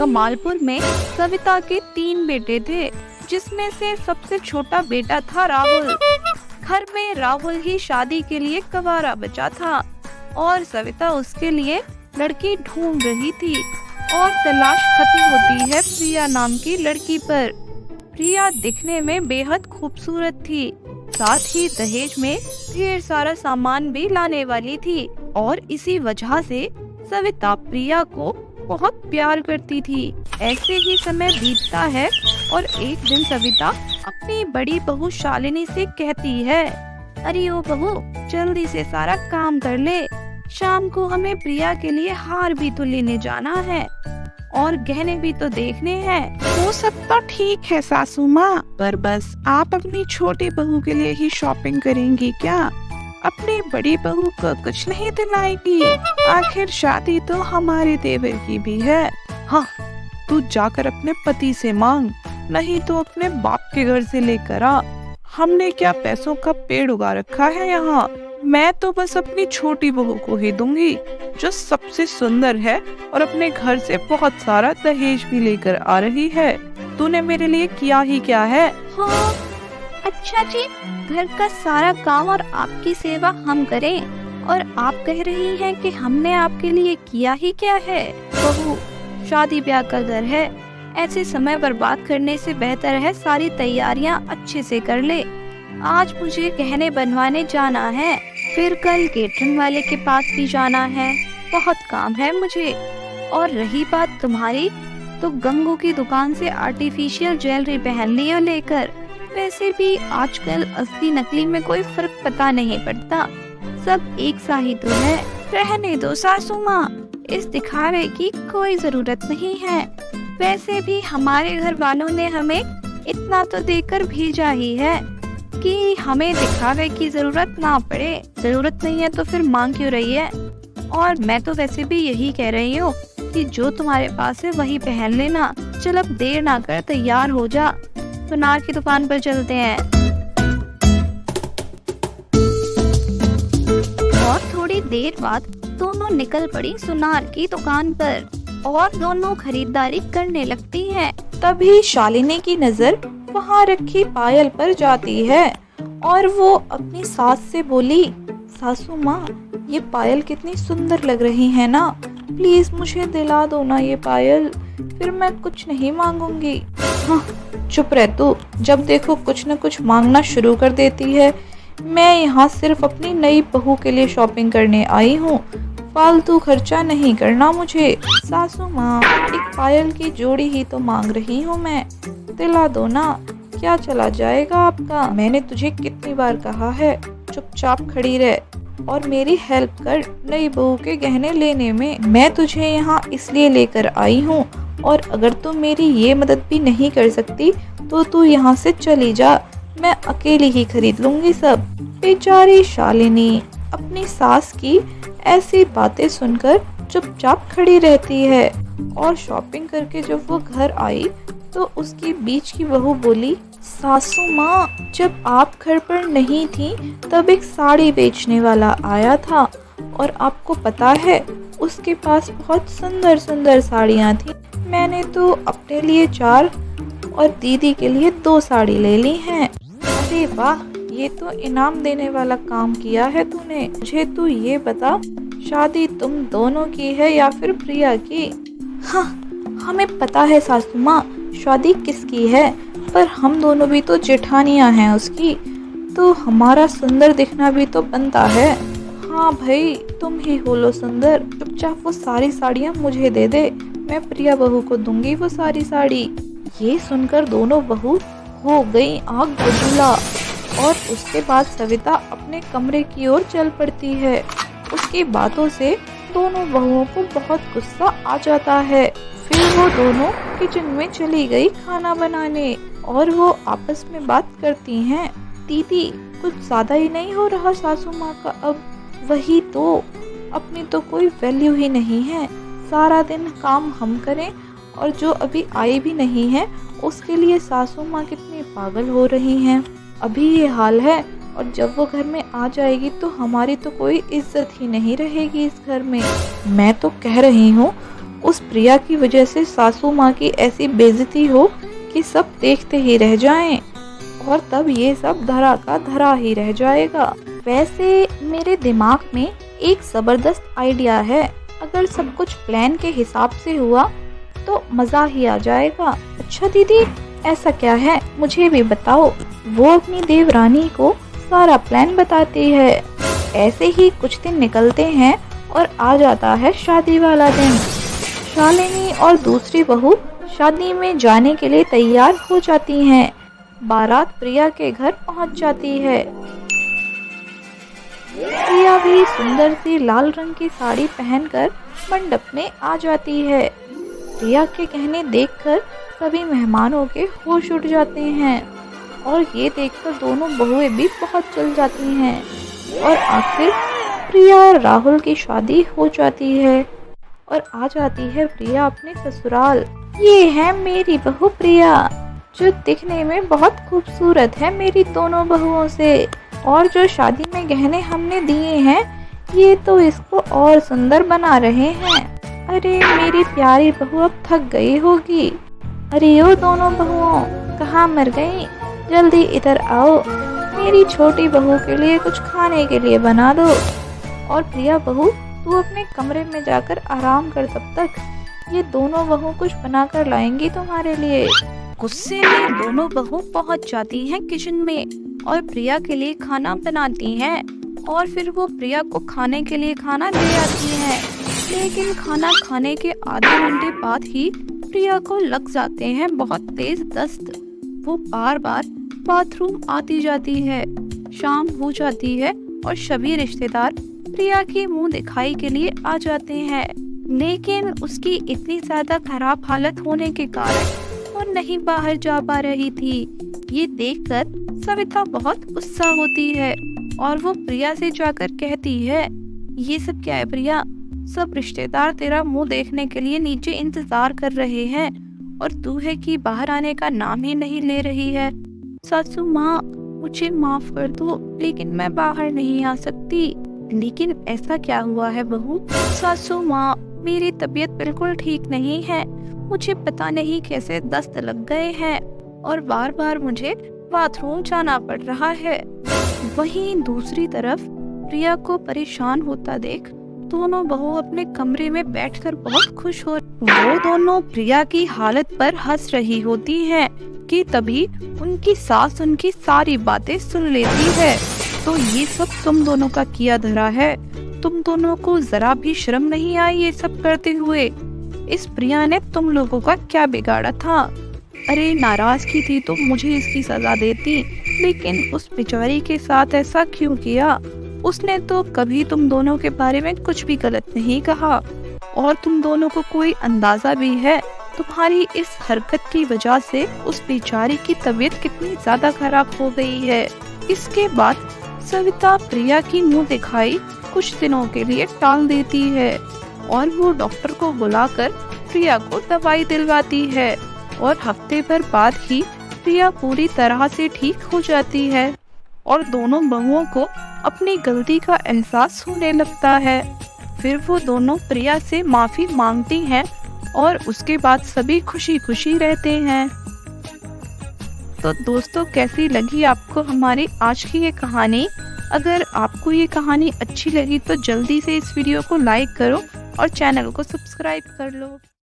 कमालपुर में सविता के 3 बेटे थे, जिसमें से सबसे छोटा बेटा था राहुल। घर में राहुल ही शादी के लिए कंवारा बचा था और सविता उसके लिए लड़की ढूंढ रही थी और तलाश खत्म होती है प्रिया नाम की लड़की पर। प्रिया दिखने में बेहद खूबसूरत थी, साथ ही दहेज में ढेर सारा सामान भी लाने वाली थी और इसी वजह से सविता प्रिया को बहुत प्यार करती थी। ऐसे ही समय बीतता है और एक दिन सविता अपनी बड़ी बहू शालिनी से कहती है, अरे ओ बहू, जल्दी से सारा काम कर ले, शाम को हमें प्रिया के लिए हार भी तो लेने जाना है और गहने भी तो देखने हैं। वो सब तो ठीक है सासू माँ, पर बस आप अपनी छोटी बहू के लिए ही शॉपिंग करेंगी क्या? अपनी बड़ी बहू को कुछ नहीं दिलाएगी? आखिर शादी तो हमारे देवर की भी है। हाँ, तू जाकर अपने पति से मांग, नहीं तो अपने बाप के घर से लेकर आ। हमने क्या पैसों का पेड़ उगा रखा है यहाँ? मैं तो बस अपनी छोटी बहू को ही दूंगी, जो सबसे सुंदर है और अपने घर से बहुत सारा दहेज भी लेकर आ रही है। तूने मेरे लिए किया ही क्या है? हाँ, अच्छा जी, घर का सारा काम और आपकी सेवा हम करें और आप कह रही हैं कि हमने आपके लिए किया ही क्या है? बहू, शादी ब्याह का घर है, ऐसे समय बर्बाद करने से बेहतर है सारी तैयारियां अच्छे से कर ले। आज मुझे गहने बनवाने जाना है, फिर कल केटरिंग वाले के पास भी जाना है, बहुत काम है मुझे। और रही बात तुम्हारी, तो गंगू की दुकान से आर्टिफिशियल ज्वेलरी पहन लियो लेकर। वैसे भी आजकल असली नकली में कोई फर्क पता नहीं पड़ता, सब एक सा ही तो है। रहने दो सासू माँ, इस दिखावे की कोई जरूरत नहीं है। वैसे भी हमारे घर वालों ने हमें इतना तो देकर भेजा ही है कि हमें दिखावे की जरूरत ना पड़े। जरूरत नहीं है तो फिर मांग क्यों रही है? और मैं तो वैसे भी यही कह रही हूँ कि जो तुम्हारे पास है वही पहन लेना। चल अब देर ना कर, तैयार हो जा, सुनार की दुकान पर चलते हैं। और थोड़ी देर बाद दोनों निकल पड़ी सुनार की दुकान पर और दोनों खरीदारी करने लगती हैं। तभी शालिनी की नजर वहाँ रखी पायल पर जाती है और वो अपनी सास से बोली, सासू माँ, ये पायल कितनी सुंदर लग रही है ना, प्लीज मुझे दिला दो ना ये पायल, फिर मैं कुछ नहीं मांगूंगी। हाँ, चुप रह तू, जब देखो कुछ न कुछ मांगना शुरू कर देती है। मैं यहाँ सिर्फ अपनी नई बहू के लिए शॉपिंग करने आई हूँ, फालतू खर्चा नहीं करना मुझे। सासू माँ, एक पायल की जोड़ी ही तो मांग रही हूँ मैं, दिला दो ना, क्या चला जाएगा आपका? मैंने तुझे कितनी बार कहा है, चुपचाप खड़ी रह और मेरी हेल्प कर नई बहू के गहने लेने में। मैं तुझे यहाँ इसलिए लेकर आई हूँ और अगर तू मेरी ये मदद भी नहीं कर सकती तो तू यहाँ से चली जा, मैं अकेली ही खरीद लूंगी सब। बेचारी शालिनी अपनी सास की ऐसी बातें सुनकर चुपचाप खड़ी रहती है और शॉपिंग करके जब वो घर आई तो उसकी बीच की बहू बोली, सासू माँ, जब आप घर पर नहीं थी तब एक साड़ी बेचने वाला आया था और आपको पता है उसके पास बहुत सुंदर सुंदर साड़ियाँ थी। मैंने तो अपने लिए 4 और दीदी के लिए 2 साड़ी ले ली हैं। अरे वाह, ये तो इनाम देने वाला काम किया है तूने। मुझे तू ये बता, शादी तुम दोनों की है या फिर प्रिया की? हाँ, हमें पता है सासू माँ शादी किसकी है, पर हम दोनों भी तो जेठानियाँ हैं उसकी, तो हमारा सुंदर दिखना भी तो बनता है। हाँ भाई, तुम ही हो लो सुंदर, चुपचाप वो सारी साड़ियाँ मुझे दे दे, मैं प्रिया बहू को दूंगी वो सारी साड़ी। ये सुनकर दोनों बहू हो गई आग बबूला और उसके बाद सविता अपने कमरे की ओर चल पड़ती है। उसकी बातों से दोनों बहुओं को बहुत गुस्सा आ जाता है। फिर वो दोनों किचन में चली गई खाना बनाने और वो आपस में बात करती हैं। दीदी, कुछ ज्यादा ही नहीं हो रहा सासू माँ का अब? वही तो, अपनी तो कोई वैल्यू ही नहीं है, सारा दिन काम हम करें और जो अभी आई भी नहीं है उसके लिए सासू माँ कितनी पागल हो रही हैं। अभी ये हाल है और जब वो घर में आ जाएगी तो हमारी तो कोई इज्जत ही नहीं रहेगी इस घर में। मैं तो कह रही हूँ उस प्रिया की वजह से सासू माँ की ऐसी बेइज्जती हो कि सब देखते ही रह जाएं और तब ये सब धरा का धरा ही रह जाएगा। वैसे मेरे दिमाग में एक जबरदस्त आइडिया है, अगर सब कुछ प्लान के हिसाब से हुआ तो मज़ा ही आ जाएगा। अच्छा दीदी, ऐसा क्या है मुझे भी बताओ। वो अपनी देवरानी को सारा प्लान बताती है। ऐसे ही कुछ दिन निकलते हैं और आ जाता है शादी वाला दिन। शालिनी और दूसरी बहू शादी में जाने के लिए तैयार हो जाती हैं। बारात प्रिया के घर पहुंच जाती है। प्रिया भी सुंदर सी लाल रंग की साड़ी पहनकर मंडप में आ जाती है। प्रिया के गहने देखकर सभी मेहमानों के होश उड़ जाते हैं और ये देखकर दोनों बहुएं भी बहुत जल जाती हैं और आखिर प्रिया और राहुल की शादी हो जाती है और आ जाती है प्रिया अपने ससुराल। ये है मेरी बहू प्रिया, जो दिखने में बहुत खूबसूरत है मेरी दोनों बहुओं से, और जो शादी में गहने हमने दिए हैं ये तो इसको और सुंदर बना रहे हैं। अरे मेरी प्यारी बहू अब थक गई होगी। अरे ओ दोनों बहुओं, कहाँ मर गई? जल्दी इधर आओ, मेरी छोटी बहू के लिए कुछ खाने के लिए बना दो। और प्रिया बहू, तू अपने कमरे में जाकर आराम कर, तब तक ये दोनों बहू कुछ बनाकर लाएंगी तुम्हारे लिए। गुस्से में दोनों बहू पहुंच जाती हैं किचन में और प्रिया के लिए खाना बनाती हैं और फिर वो प्रिया को खाने के लिए खाना दे आती हैं। लेकिन खाना खाने के आधे घंटे बाद ही प्रिया को लग जाते हैं बहुत तेज दस्त। वो बार बार बाथरूम आती जाती है। शाम हो जाती है और सभी रिश्तेदार प्रिया की मुंह दिखाई के लिए आ जाते हैं, लेकिन उसकी इतनी ज्यादा खराब हालत होने के कारण वो नहीं बाहर जा पा रही थी। ये देखकर सविता बहुत गुस्सा होती है और वो प्रिया से जाकर कहती है, ये सब क्या है प्रिया? सब रिश्तेदार तेरा मुंह देखने के लिए नीचे इंतजार कर रहे हैं और तू है कि बाहर आने का नाम ही नहीं ले रही है। सासू माँ, मुझे माफ कर दो, लेकिन मैं बाहर नहीं आ सकती। लेकिन ऐसा क्या हुआ है बहू? सासू माँ, मेरी तबीयत बिल्कुल ठीक नहीं है। मुझे पता नहीं कैसे दस्त लग गए हैं और बार बार मुझे बाथरूम जाना पड़ रहा है। वहीं दूसरी तरफ प्रिया को परेशान होता देख दोनों बहू अपने कमरे में बैठकर बहुत खुश हो। वो दोनों प्रिया की हालत पर हंस रही होती हैं कि तभी उनकी सास उनकी सारी बातें सुन लेती है। तो ये सब तुम दोनों का किया धरा है? तुम दोनों को जरा भी शर्म नहीं आई ये सब करते हुए? इस प्रिया ने तुम लोगों का क्या बिगाड़ा था? अरे नाराज की थी तो मुझे इसकी सजा देती, लेकिन उस बेचारी के साथ ऐसा क्यों किया? उसने तो कभी तुम दोनों के बारे में कुछ भी गलत नहीं कहा और तुम दोनों को कोई अंदाजा भी है तुम्हारी इस हरकत की वजह से उस बेचारी की तबीयत कितनी ज्यादा खराब हो गई है। इसके बाद सविता प्रिया की मुंह दिखाई कुछ दिनों के लिए टाल देती है और वो डॉक्टर को बुलाकर प्रिया को दवाई दिलवाती है और हफ्ते भर बाद ही प्रिया पूरी तरह से ठीक हो जाती है और दोनों बहुओं को अपनी गलती का एहसास होने लगता है। फिर वो दोनों प्रिया से माफी मांगती हैं और उसके बाद सभी खुशी खुशी रहते हैं। तो दोस्तों, कैसी लगी आपको हमारी आज की ये कहानी? अगर आपको ये कहानी अच्छी लगी तो जल्दी से इस वीडियो को लाइक करो और चैनल को सब्सक्राइब कर लो।